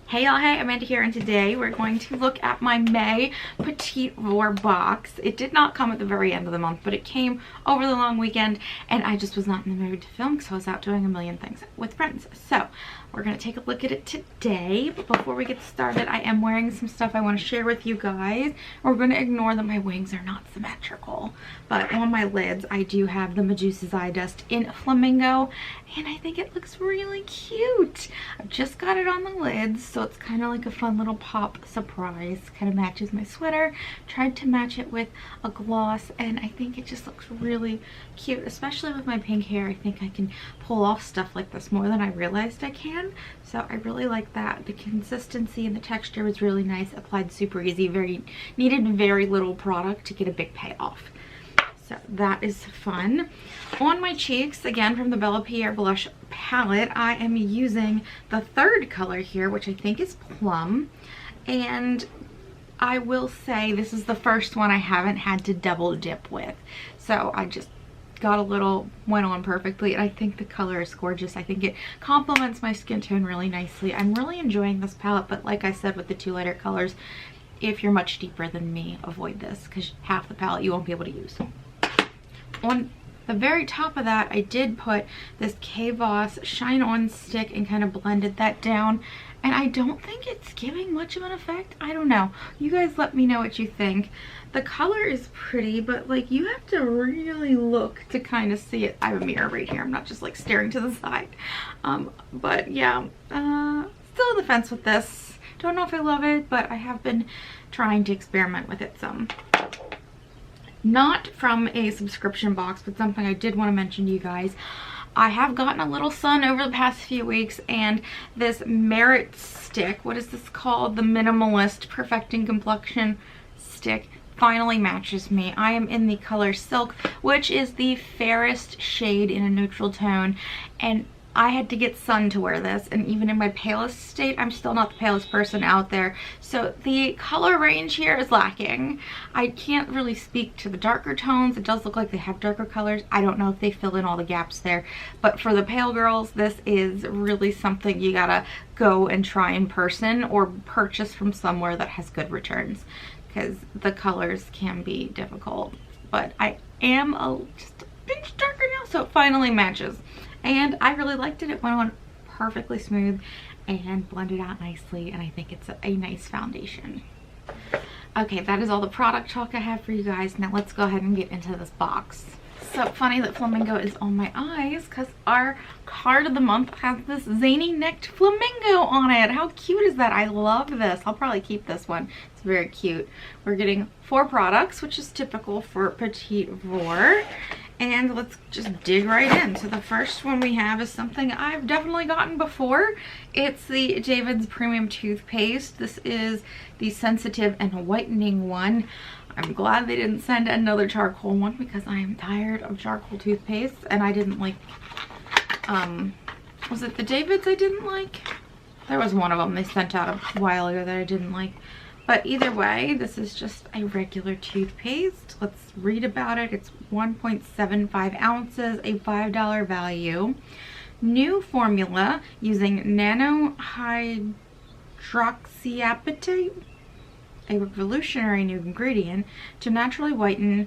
Hey y'all, hey, Amanda here, and today we're going to look at my May Petit Vour box. It did not come at the very end of the month, but it came over the long weekend, and I just was not in the mood to film because I was out doing a million things with friends. So we're going to take a look at it today, but before we get started, I am wearing some stuff I want to share with you guys. We're going to ignore that my wings are not symmetrical, but on my lids, I do have the Medusa's Eye Dust in Flamingo, and I think it looks really cute. I've just got it on the lids, so it's kind of like a fun little pop surprise. Kind of matches my sweater. Tried to match it with a gloss, and I think it just looks really cute, especially with my pink hair. I think I can pull off stuff like this more than I realized I can. So I really like that. The consistency and the texture was really nice. Applied super easy. Needed very little product to get a big payoff. So that is fun. On my cheeks, again from the Bella Pierre blush palette, I am using the third color here, which I think is Plum. And I will say this is the first one I haven't had to double dip with. So I just got a little, went on perfectly, and I think the color is gorgeous. I think it complements my skin tone really nicely. I'm really enjoying this palette, but like I said with the two lighter colors, if you're much deeper than me, avoid this because half the palette you won't be able to use. On the very top of that, I did put this K-Voss Shine On stick and kind of blended that down, and I don't think it's giving much of an effect. I don't know. You guys let me know what you think. The color is pretty, but like you have to really look to kind of see it. I have a mirror right here. I'm not just like staring to the side. But yeah, still on the fence with this. Don't know if I love it, but I have been trying to experiment with it some. Not from a subscription box, but something I did want to mention to you guys. I have gotten a little sun over the past few weeks, and this Merit stick, what is this called? The Minimalist Perfecting Complexion stick finally matches me. I am in the color Silk, which is the fairest shade in a neutral tone, and I had to get sun to wear this, and even in my palest state, I'm still not the palest person out there. So the color range here is lacking. I can't really speak to the darker tones. It does look like they have darker colors. I don't know if they fill in all the gaps there. But for the pale girls, this is really something you gotta go and try in person or purchase from somewhere that has good returns, because the colors can be difficult. But I am just a pinch darker now, so it finally matches. And I really liked it. It went on perfectly smooth and blended out nicely, and I think it's a nice foundation. Okay, that is all the product talk I have for you guys. Now let's go ahead and get into this box. So funny that flamingo is on my eyes because our card of the month has this zany necked flamingo on it. How cute is that? I love this. I'll probably keep this one. It's very cute. We're getting 4 products, which is typical for Petit Vour. And let's just dig right in. So the first one we have is something I've definitely gotten before. It's the David's Premium Toothpaste. This is the sensitive and whitening one. I'm glad they didn't send another charcoal one because I am tired of charcoal toothpaste, and I didn't like, was it the David's I didn't like? There was one of them they sent out a while ago that I didn't like. But either way, this is just a regular toothpaste. Let's read about it. It's 1.75 ounces, a $5 value. New formula using nanohydroxyapatite, a revolutionary new ingredient to naturally whiten,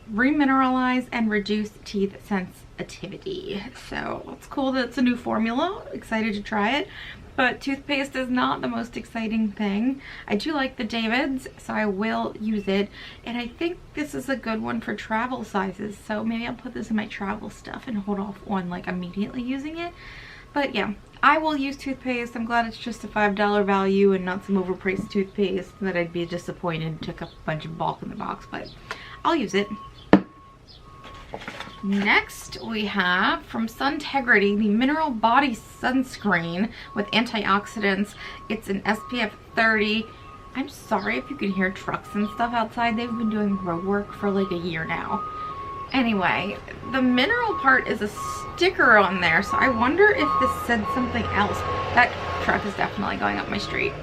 remineralize, and reduce teeth sensitivity. So it's cool that it's a new formula. Excited to try it. But toothpaste is not the most exciting thing. I do like the David's, so I will use it. And I think this is a good one for travel sizes. So maybe I'll put this in my travel stuff and hold off on like immediately using it. But yeah, I will use toothpaste. I'm glad it's just a $5 value and not some overpriced toothpaste that I'd be disappointed took up a bunch of bulk in the box, but I'll use it. Next we have from Suntegrity the Mineral Body Sunscreen with Antioxidants. It's an SPF 30. I'm sorry if you can hear trucks and stuff outside. They've been doing road work for like a year now. Anyway, the mineral part is a sticker on there, so I wonder if this said something else. That truck is definitely going up my street.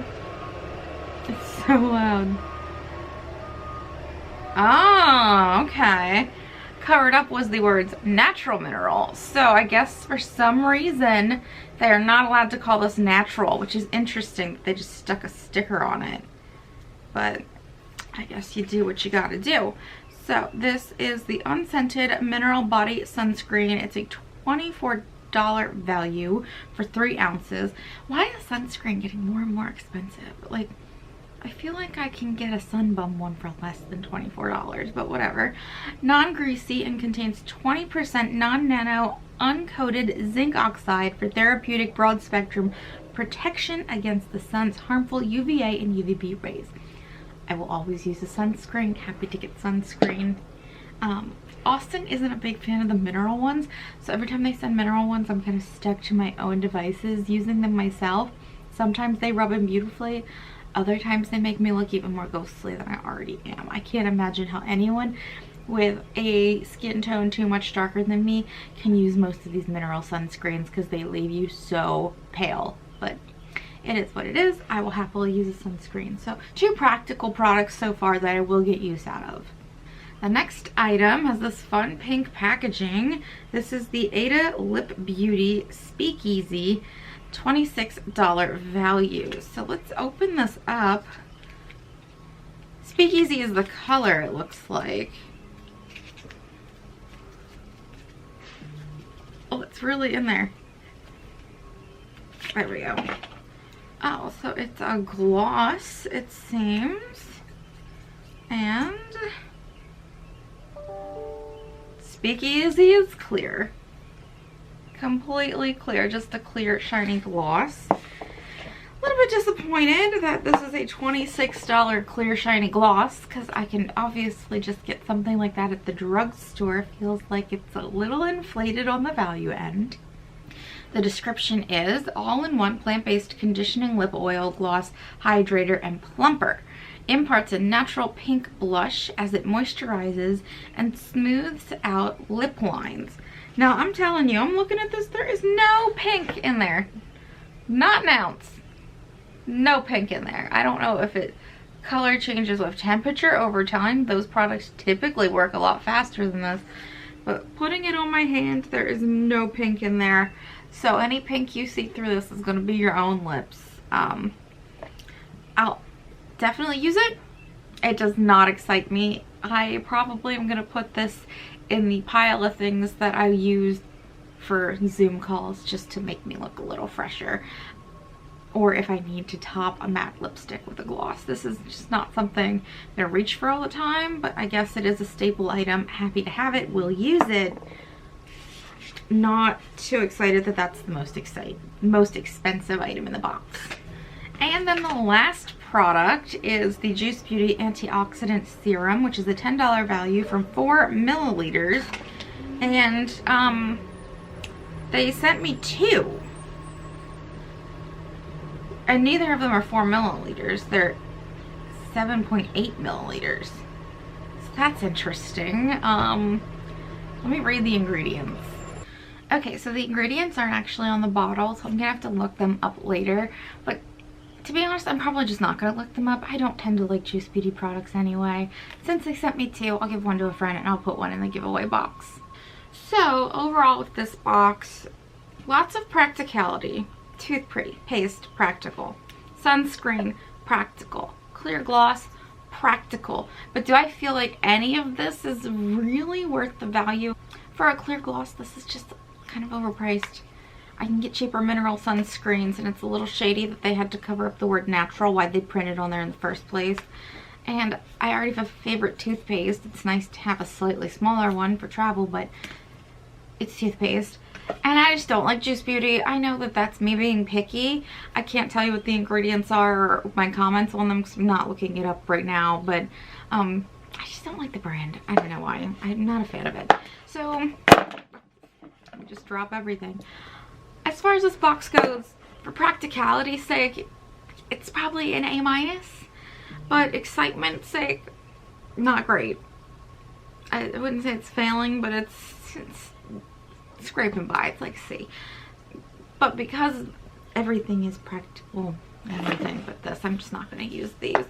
It's so loud. Oh, okay. covered up was the words natural mineral. So I guess for some reason they're not allowed to call this natural, which is interesting. They just stuck a sticker on it. But I guess you do what you gotta do. So this is the unscented mineral body sunscreen. It's a $24 value for 3 ounces. Why is sunscreen getting more and more expensive? Like, I feel like I can get a Sunbum one for less than $24, but whatever. Non-greasy and contains 20% non-nano uncoated zinc oxide for therapeutic broad spectrum protection against the sun's harmful UVA and UVB rays. I will always use a sunscreen. Happy to get sunscreen. Austin isn't a big fan of the mineral ones, so every time they send mineral ones, I'm kind of stuck to my own devices using them myself. Sometimes they rub in beautifully. Other times they make me look even more ghostly than I already am. I can't imagine how anyone with a skin tone too much darker than me can use most of these mineral sunscreens because they leave you so pale. But it is what it is. I will happily use a sunscreen. So 2 practical products so far that I will get use out of. The next item has this fun pink packaging. This is the Ada Lip Beauty Speakeasy $26 value. So let's open this up. Speakeasy is the color, it looks like. Oh, it's really in there. There we go. Oh, so it's a gloss, it seems. And Speakeasy is clear. Completely clear, just a clear shiny gloss. A little bit disappointed that this is a $26 clear shiny gloss because I can obviously just get something like that at the drugstore. Feels like it's a little inflated on the value end. The description is all-in-one plant-based conditioning lip oil, gloss, hydrator, and plumper. Imparts a natural pink blush as it moisturizes and smooths out lip lines. Now, I'm telling you, I'm looking at this, there is no pink in there. Not an ounce. No pink in there. I don't know if it color changes with temperature over time. Those products typically work a lot faster than this. But putting it on my hand, there is no pink in there. So any pink you see through this is going to be your own lips. I'll definitely use it. It does not excite me. I probably am going to put this in the pile of things that I use for Zoom calls just to make me look a little fresher, or if I need to top a matte lipstick with a gloss. This is just not something I'm gonna reach for all the time, but I guess it is a staple item. Happy to have it, will use it. Not too excited that that's the most expensive item in the box. And then the last product is the Juice Beauty Antioxidant Serum, which is a $10 value from 4 milliliters. And they sent me 2. And neither of them are 4 milliliters. They're 7.8 milliliters. So that's interesting. Let me read the ingredients. Okay, so the ingredients aren't actually on the bottle, so I'm gonna have to look them up later. But to be honest, I'm probably just not going to look them up. I don't tend to like Juice Beauty products anyway. Since they sent me 2, I'll give one to a friend and I'll put one in the giveaway box. So, overall with this box, lots of practicality. Toothpaste, practical. Sunscreen, practical. Clear gloss, practical. But do I feel like any of this is really worth the value? For a clear gloss, this is just kind of overpriced. I can get cheaper mineral sunscreens, and it's a little shady that they had to cover up the word natural, why they printed on there in the first place. And I already have a favorite toothpaste. It's nice to have a slightly smaller one for travel, but it's toothpaste. And I just don't like Juice Beauty. I know that that's me being picky. I can't tell you what the ingredients are or my comments on them because I'm not looking it up right now, but I just don't like the brand. I don't know why. I'm not a fan of it. So, let me just drop everything. As far as this box goes, for practicality's sake, it's probably an A-, but excitement's sake, not great. I wouldn't say it's failing, but it's scraping by. It's like C. But because everything is practical, everything but this, I'm just not going to use these.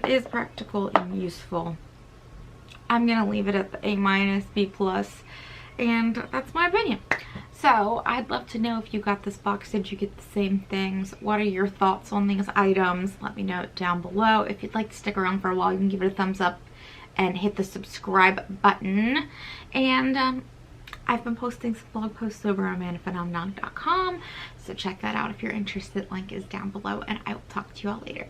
Is practical and useful. I'm gonna leave it at the A-, B+, and that's my opinion. So I'd love to know if you got this box. Did you get the same things? What are your thoughts on these items? Let me know down below. If you'd like to stick around for a while, you can give it a thumbs up and hit the subscribe button. And I've been posting some blog posts over on Amandaphenomenon.com, so check that out if you're interested. Link is down below, and I will talk to you all later.